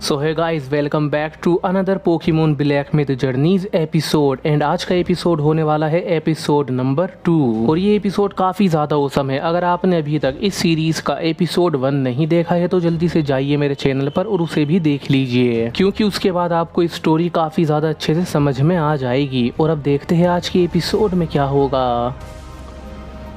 सो है guys, welcome back to another Pokemon black myth journeys episode. And आज का episode होने वाला है एपिसोड नंबर 2 और ये एपिसोड काफ़ी ज़्यादा औसम है। अगर आपने अभी तक इस सीरीज़ का एपिसोड 1 नहीं देखा है तो जल्दी से जाइए मेरे चैनल पर और उसे भी देख लीजिए, क्योंकि उसके बाद आपको स्टोरी काफ़ी ज़्यादा अच्छे से समझ में आ जाएगी। और अब देखते हैं आज के एपिसोड में क्या होगा।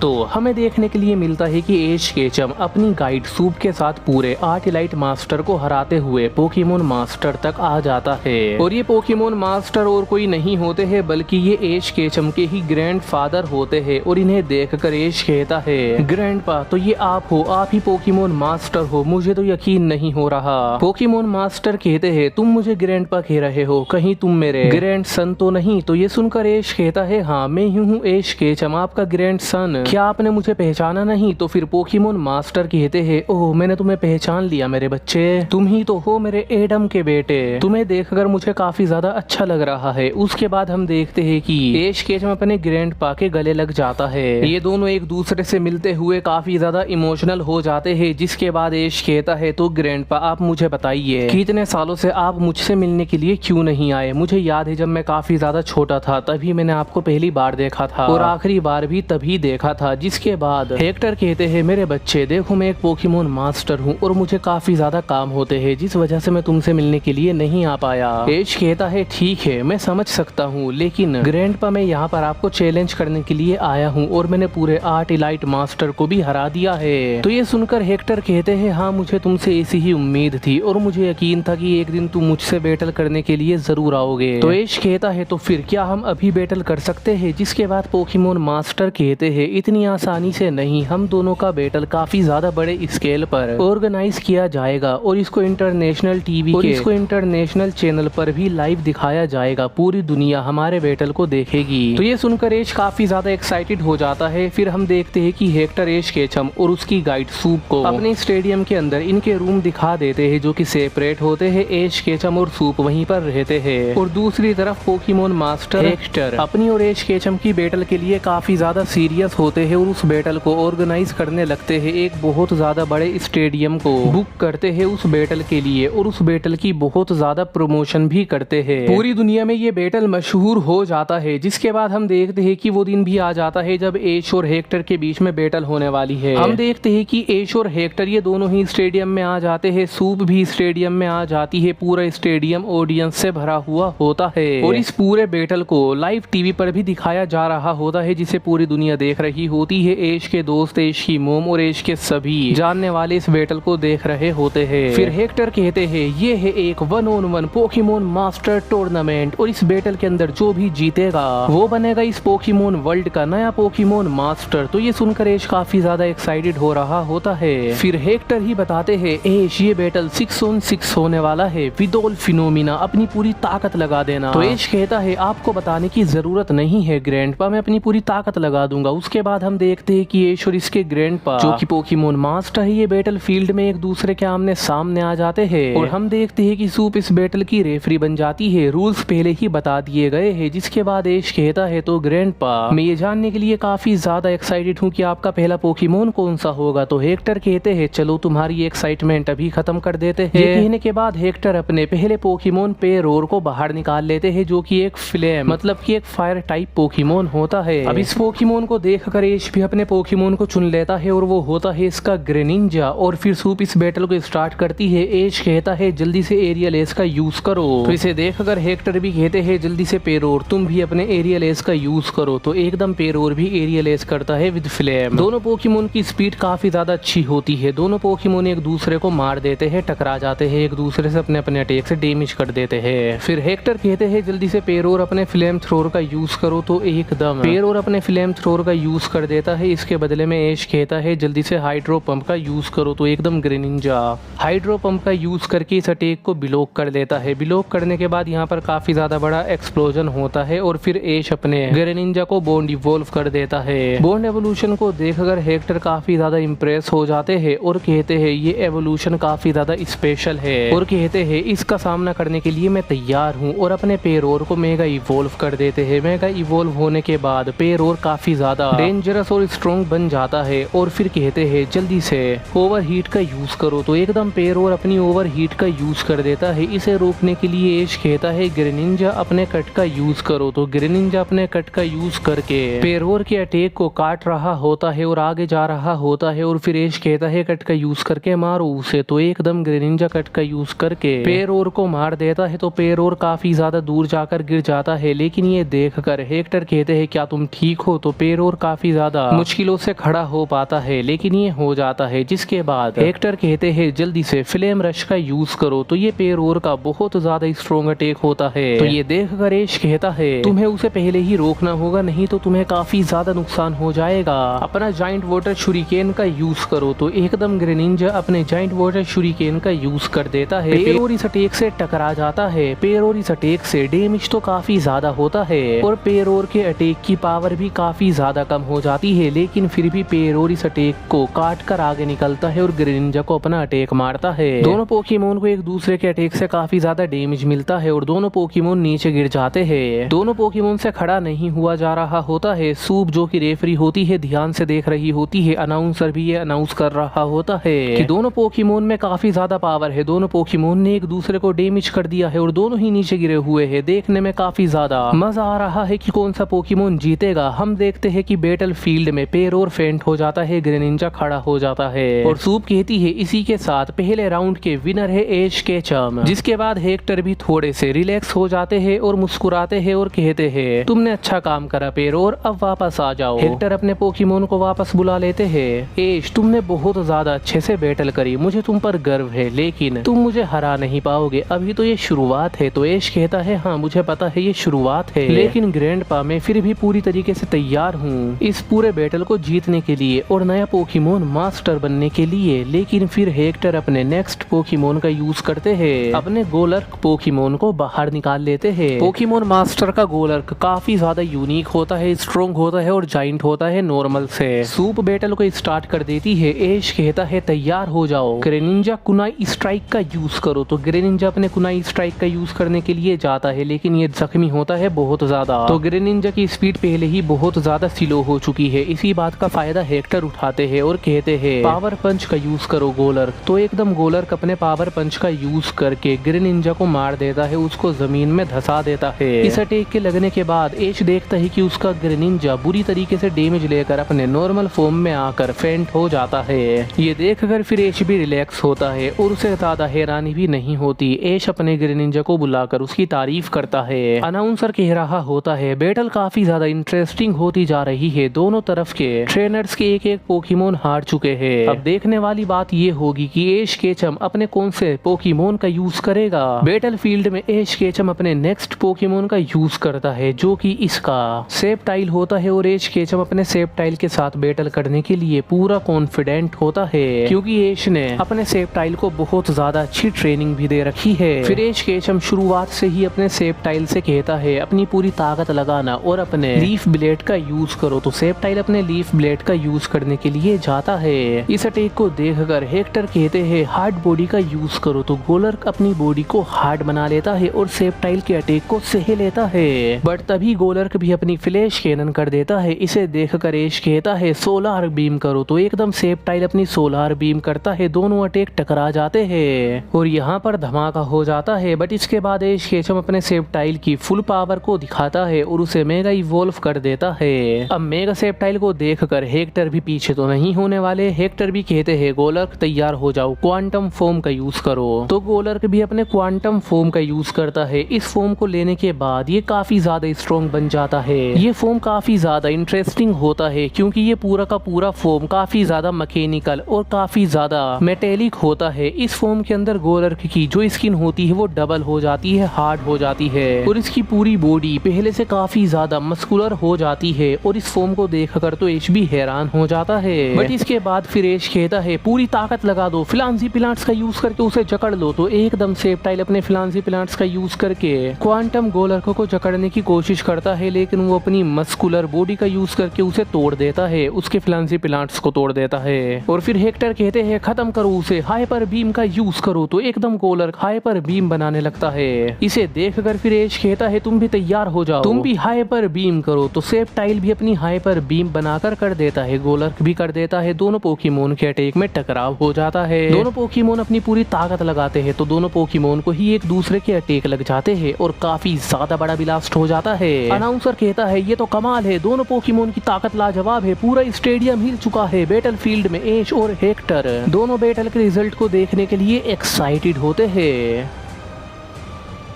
तो हमें देखने के लिए मिलता है कि एश केचम अपनी गाइड सूप के साथ पूरे 8 इलाइट मास्टर को हराते हुए पोकेमोन मास्टर तक आ जाता है। और ये पोकेमोन मास्टर और कोई नहीं होते हैं बल्कि ये एश केचम के ही ग्रैंड फादर होते हैं। और इन्हें देखकर एश कहता है, ग्रैंडपा तो ये आप हो, आप ही पोकेमोन मास्टर हो, मुझे तो यकीन नहीं हो रहा। पोकेमोन मास्टर कहते हैं, तुम मुझे ग्रैंडपा कह रहे हो, कहीं तुम मेरे ग्रैंड सन तो नहीं? तो ये सुनकर एश कहता है, हाँ मैं ही हूँ एश केचम, आपका ग्रैंड सन। क्या आपने मुझे पहचाना नहीं? तो फिर पोकेमोन मास्टर कहते हैं, ओह मैंने तुम्हें पहचान लिया मेरे बच्चे, तुम ही तो हो मेरे एडम के बेटे, तुम्हें देखकर मुझे काफी ज्यादा अच्छा लग रहा है। उसके बाद हम देखते हैं कि एश केचम अपने ग्रैंडपा के गले लग जाता है। ये दोनों एक दूसरे से मिलते हुए काफी ज्यादा इमोशनल हो जाते हैं। जिसके बाद एश कहता है, तो ग्रैंडपा आप मुझे बताइए कि इतने सालों से आप मुझसे मिलने के लिए क्यों नहीं आए? मुझे याद है जब मैं काफी ज्यादा छोटा था तभी मैंने आपको पहली बार देखा था और आखिरी बार भी तभी देखा था। जिसके बाद हेक्टर कहते हैं, मेरे बच्चे देखो मैं एक पोकेमोन मास्टर हूँ और मुझे काफी ज्यादा काम होते हैं जिस वजह से मैं तुमसे मिलने के लिए नहीं आ पाया। एश कहता है, ठीक है मैं समझ सकता हूँ, लेकिन ग्रैंडपा मैं यहाँ पर आपको चैलेंज करने के लिए आया हूँ और मैंने पूरे 8 इलाइट मास्टर को भी हरा दिया है। तो ये सुनकर हेक्टर कहते हैं, हाँ मुझे तुमसे ऐसी ही उम्मीद थी और मुझे यकीन था कि एक दिन तुम मुझसे बैटल करने के लिए जरूर आओगे। तो एश कहता है, तो फिर क्या हम अभी बैटल कर सकते हैं? जिसके बाद पोकेमोन मास्टर कहते हैं, इतनी आसानी से नहीं, हम दोनों का बैटल काफी ज्यादा बड़े स्केल पर ऑर्गेनाइज किया जाएगा और इसको इंटरनेशनल टीवी और इसको इंटरनेशनल चैनल पर भी लाइव दिखाया जाएगा। पूरी दुनिया हमारे बैटल को देखेगी। तो ये सुनकर एश काफी ज्यादा एक्साइटेड हो जाता है। फिर हम देखते हैं कि हेक्टर एश केचम और उसकी गाइड सूप को अपने स्टेडियम के अंदर इनके रूम दिखा देते हैं जो कि सेपरेट होते हैं। एश केचम और सूप वहीं पर रहते हैं और दूसरी तरफ पोकेमोन मास्टर हेक्टर अपनी और एश केचम की बैटल के लिए काफी ज्यादा सीरियस होते हैं और उस बैटल को ऑर्गेनाइज करने लगते हैं। एक बहुत ज्यादा बड़े स्टेडियम को बुक करते हैं उस बैटल के लिए और उस बैटल की बहुत ज्यादा प्रमोशन भी करते हैं। पूरी दुनिया में ये बैटल मशहूर हो जाता है। जिसके बाद हम देखते हैं कि वो दिन भी आ जाता है जब एश और हेक्टर के बीच में बैटल होने वाली है। हम देखते हैं कि एश और हेक्टर ये दोनों ही स्टेडियम में आ जाते हैं। सूप भी स्टेडियम में आ जाती है। पूरा स्टेडियम ऑडियंस से भरा हुआ होता है और इस पूरे बैटल को लाइव टीवी पर भी दिखाया जा रहा होता है जिसे पूरी दुनिया देख रही होती है। एश के दोस्त, एश की मोम और एश के सभी जानने वाले इस बैटल को देख रहे होते हैं। फिर हेक्टर कहते हैं, ये है एक 1-on-1 पोकेमोन मास्टर टूर्नामेंट और इस बैटल के अंदर जो भी जीतेगा वो बनेगा इस पोकेमोन वर्ल्ड का नया पोकेमोन मास्टर। तो ये सुनकर एश काफी ज्यादा एक्साइटेड हो रहा होता है। फिर हेक्टर ही बताते हैं, एश ये बैटल 6-on-6 होने वाला है, विद ऑल फिनोमिना, अपनी पूरी ताकत लगा देना। तो एश कहता है, आपको बताने की जरूरत नहीं है ग्रैंडपा, मैं अपनी पूरी ताकत लगा दूंगा। उसके बाद हम देखते हैं कि एश और इसके ग्रैंडपा जो कि पोकेमोन मास्टर है ये बैटल फील्ड में एक दूसरे के आमने सामने आ जाते हैं और हम देखते हैं कि सूप इस बैटल की रेफरी बन जाती है। रूल्स पहले ही बता दिए गए हैं। जिसके बाद एश कहता है, तो ग्रैंडपा मैं ये जानने के लिए काफी ज्यादा एक्साइटेड हूँ कि आपका पहला पोकेमोन कौन सा होगा। तो हेक्टर कहते हैं, चलो तुम्हारी एक्साइटमेंट अभी खत्म कर देते हैं। ये कहने के बाद हेक्टर अपने पहले पोकेमोन पेरोर को बाहर निकाल लेते हैं जो कि एक फ्लेम मतलब कि एक फायर टाइप पोकेमोन होता है। अब इस पोकेमोन को देखकर एश भी अपने पोकेमोन को चुन लेता है और वो होता है इसका ग्रेनिंजा। और फिर सूप इस बैटल को स्टार्ट करती है। एश कहता है, जल्दी से एरियल एस का यूज करो। तो इसे देखकर हेक्टर भी कहते हैं, जल्दी से पेरोर तुम भी अपने एरियल एस का यूज करो। तो एकदम पेरोर भी एरियल एस करता है विद फ्लेम। दोनों पोकेमोन की स्पीड काफी ज्यादा अच्छी होती है। दोनों पोकेमोन एक दूसरे को मार देते हैं, टकरा जाते हैं एक दूसरे से, अपने अपने अटैक से डैमेज कर देते हैं। फिर हेक्टर कहते हैं, जल्दी से पेरोर अपने फ्लेम थ्रोर का यूज करो। तो एकदम पेरोर अपने फ्लेम थ्रोर का यूज कर देता है। इसके बदले में एश कहता है, जल्दी से हाइड्रो पंप का यूज करो। तो एकदम ग्रेनिंजा हाइड्रो पंप का यूज करके इस अटैक को ब्लॉक कर देता है। ब्लॉक करने के बाद यहाँ पर काफी ज्यादा बड़ा एक्सप्लोजन होता है और फिर एश अपने ग्रेनिंजा को बॉन्ड इवॉल्व कर देता है। बॉन्ड एवोल्यूशन को देखकर हेक्टर काफी ज्यादा इंप्रेस हो जाते हैं और कहते हैं, ये एवोल्यूशन काफी ज्यादा स्पेशल है और कहते हैं इसका सामना करने के लिए मैं तैयार हूँ और अपने पेरोर को मेगा इवॉल्व कर देते हैं। मेगा इवॉल्व होने के बाद पेरोर काफी ज्यादा डेंजरस और स्ट्रॉन्ग बन जाता है और फिर कहते हैं जल्दी से ओवर हीट का यूज करो, तो एकदम पेरोर अपनी ओवर हीट का यूज कर देता है। इसे रोकने के लिए एश कहता है ग्रेनिंजा अपने कट का यूज करो, तो ग्रेनिंजा अपने कट का यूज करके पेरोर के अटैक को काट रहा होता है और आगे जा रहा होता है। और फिर एश कहता है कट का यूज करके मारो उसे, तो एकदम ग्रेनिंजा कट का यूज करके पेरोर को मार देता है। तो पेरोर काफी ज्यादा दूर जाकर गिर जाता है, लेकिन ये देखकर हेक्टर कहते हैं क्या तुम ठीक हो, तो पेरोर काफी ज्यादा मुश्किलों से खड़ा हो पाता है, लेकिन ये हो जाता है। जिसके बाद हेक्टर कहते हैं जल्दी से फ्लेम रश का यूज करो, तो ये पेरोर का बहुत ज्यादा स्ट्रॉन्ग अटैक होता है। तो ये देखकर एश कहता है तुम्हें उसे पहले ही रोकना होगा, नहीं तो तुम्हें काफी ज्यादा नुकसान हो जाएगा। अपना जाइंट वाटर शुरिकेन का यूज करो, तो एकदम ग्रेनिंजा अपने जाइंट वाटर शुरिकेन का यूज कर देता है। पेरोर इस अटैक से टकरा जाता है। पेरोर इस अटैक से डैमेज तो काफी ज्यादा होता है और पेरोर के अटैक की पावर भी काफी ज्यादा कम हो जाती है, लेकिन फिर भी पेरोर इस अटैक को काट कर आगे निकलता है और ग्रेनिंजा को अपना अटैक मारता है। दोनों पोकेमोन को एक दूसरे के अटैक से काफी ज्यादा डैमेज मिलता है और दोनों पोकेमोन नीचे गिर जाते हैं। दोनों पोकेमोन से खड़ा नहीं हुआ जा रहा होता है। सूप जो कि रेफरी होती है ध्यान से देख रही होती है। अनाउंसर भी ये अनाउंस कर रहा होता है कि दोनों पोकेमोन में काफी ज्यादा पावर है, दोनों पोकेमोन ने एक दूसरे को डैमेज कर दिया है और दोनों ही नीचे गिरे हुए हैं। देखने में काफी ज्यादा मजा आ रहा है कि कौन सा पोकेमोन जीतेगा। हम देखते हैं कि बैटल फील्ड में पेरोर फेंट हो जाता है, ग्रेनिंजा खड़ा हो जाता है और सूप कहती है इसी के साथ पहले राउंड के विनर है एश केचम। जिसके बाद हेक्टर भी थोड़े से रिलैक्स हो जाते हैं और मुस्कुराते हैं और कहते हैं तुमने अच्छा काम करा पेरोर, अब वापस आ जाओ। हेक्टर अपने पोकेमोन को वापस बुला लेते हैं। एश तुमने बहुत ज्यादा अच्छे से बैटल करी, मुझे तुम पर गर्व है, लेकिन तुम मुझे हरा नहीं पाओगे, अभी तो ये शुरुआत है। तो एश कहता है हाँ मुझे पता है ये शुरुआत है, लेकिन ग्रैंडपा मैं फिर भी पूरी तरीके से तैयार हूँ इस पूरे बैटल को जीतने के लिए और नया पोकेमोन मास्टर बनने के लिए। लेकिन फिर हेक्टर अपने नेक्स्ट पोकेमोन का यूज करते हैं, अपने गोलर्क पोकेमोन को बाहर निकाल लेते हैं। पोकेमोन मास्टर का गोलर्क काफी ज्यादा यूनिक होता है, स्ट्रॉन्ग होता है और जाइंट होता है नॉर्मल से। सूप बैटल को स्टार्ट कर देती है। एश कहता है तैयार हो जाओ, ग्रेनिंजा कुनाई स्ट्राइक का यूज करो, तो ग्रेनिंजा अपने कुनाई स्ट्राइक का यूज करने के लिए जाता है, लेकिन ये जख्मी होता है बहुत ज्यादा। तो ग्रेनिंजा की स्पीड पहले ही बहुत ज्यादा स्लो हो चुकी है। इसी बात का फायदा हेक्टर उठाते हैं और कहते हैं पावर पंच का यूज करो गोलर्क। तो एकदम गोलर्क अपने पावर पंच का यूज करके ग्रेनिंजा को मार देता है, उसको जमीन में धसा देता है। इस अटैक के लगने के बाद एश देखता है कि उसका ग्रेनिंजा बुरी तरीके से डैमेज लेकर अपने नॉर्मल फॉर्म में आकर फेंट हो जाता है। ये देखकर फिर एश भी रिलैक्स होता है और उसे ज्यादा हैरानी भी नहीं होती। एश अपने ग्रेनिंजा को बुलाकर उसकी तारीफ करता है। अनाउंसर कह रहा होता है बैटल काफी ज्यादा इंटरेस्टिंग होती जा रही है, दोनों तरफ के ट्रेनर्स के एक एक पोकेमोन हार चुके हैं। अब देखने वाली बात ये होगी कि एश केचम अपने कौन से पोकेमोन का यूज करेगा। बैटल फील्ड में एश केचम अपने नेक्स्ट पोकेमोन का यूज करता है जो कि इसका सेप्टाइल होता है और एश केचम अपने सेप्टाइल के साथ बैटल करने के लिए पूरा कॉन्फिडेंट होता है, क्योंकि एश ने अपने सेप्टाइल को बहुत ज्यादा अच्छी ट्रेनिंग भी दे रखी है। फिर एश केचम शुरुआत से ही अपने सेप्टाइल से कहता है अपनी पूरी ताकत लगाना और अपने लीफ ब्लेड का यूज करो, तो सेप्टाइल अपने लीफ ब्लेड का यूज करने के लिए जाता है। इस अटैक को देखकर हेक्टर कहते हैं हार्ड बॉडी का यूज करो, तो गोलर्क अपनी बॉडी को हार्ड बना लेता है और सेप्टाइल के अटैक को सह लेता है। बट तभी गोलर्क भी अपनी फ्लैश कैनन कर देता है। इसे देखकर एश कहता है सोलार बीम करो, तो एकदम सेप्टाइल अपनी सोलार बीम करता है, दोनों अटैक टकरा जाते हैं और यहाँ पर धमाका हो जाता है। बट इसके बाद एश केचम अपने सेप्टाइल की फुल पावर को दिखाता है और उसे मेगा इवॉल्व कर देता है। अब मेगा सेप्टाइल को देखकर हेक्टर भी पीछे तो नहीं होने वाले। हेक्टर भी कहते हैं गोलर्क तैयार हो जाओ, क्वांटम फॉर्म का यूज करो। तो गोलर्क भी अपने क्वांटम फॉर्म का यूज करता है। इस फॉर्म को लेने के बाद ये काफी ज्यादा स्ट्रॉन्ग बन जाता है। ये फॉर्म काफी ज्यादा इंटरेस्टिंग होता है क्योंकि ये पूरा का पूरा फॉर्म काफी ज्यादा मैकेनिकल और काफी ज्यादा मेटेलिक होता है। इस फॉर्म के अंदर गोलर्क की जो स्किन होती है वो डबल हो जाती है, हार्ड हो जाती है और इसकी पूरी बॉडी पहले से काफी ज्यादा मस्कुलर हो जाती है और इस फॉर्म को देखकर तो एश भी हैरान हो जाता है। बट इसके बाद फिर एश कहता है पूरी ताकत लगा दो, फिलांसी प्लांट्स का यूज करके उसे जकड़ लो। तो एकदम सेप्टाइल अपने फिलांसी प्लांट्स का यूज करके क्वांटम गोलर्क को जकड़ने की कोशिश करता है, लेकिन वो अपनी मस्कुलर बॉडी का यूज करके उसे तोड़ देता है, उसके फिलांसी प्लांट्स को तोड़ देता है। और फिर हेक्टर कहते हैं खत्म करो उसे, हाइपर बीम का यूज करो। तो एकदम गोलर्क हाइपर बीम बनाने लगता है। इसे देखकर फिर एश कहता है तुम भी तैयार हो जाओ, तुम भी हाइपर बीम करो। तो सेप्टाइल भी अपनी हाइपर पर बीम बनाकर कर देता है, गोलर्क भी कर देता है। दोनों पोकेमोन के अटैक में टकराव हो जाता है। दोनों पोकेमोन अपनी पूरी ताकत लगाते हैं तो दोनों पोकेमोन को ही एक दूसरे के अटैक लग जाते हैं और काफी ज्यादा बड़ा ब्लास्ट हो जाता है। अनाउंसर कहता है ये तो कमाल है, दोनों पोकेमोन की ताकत लाजवाब है, पूरा स्टेडियम हिल चुका है। बैटल फील्ड में एश और हेक्टर दोनों बैटल के रिजल्ट को देखने के लिए एक्साइटेड होते हैं।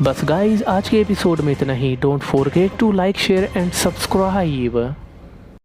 बस गाइज आज के एपिसोड में इतना ही। Don't forget to like share and subscribe.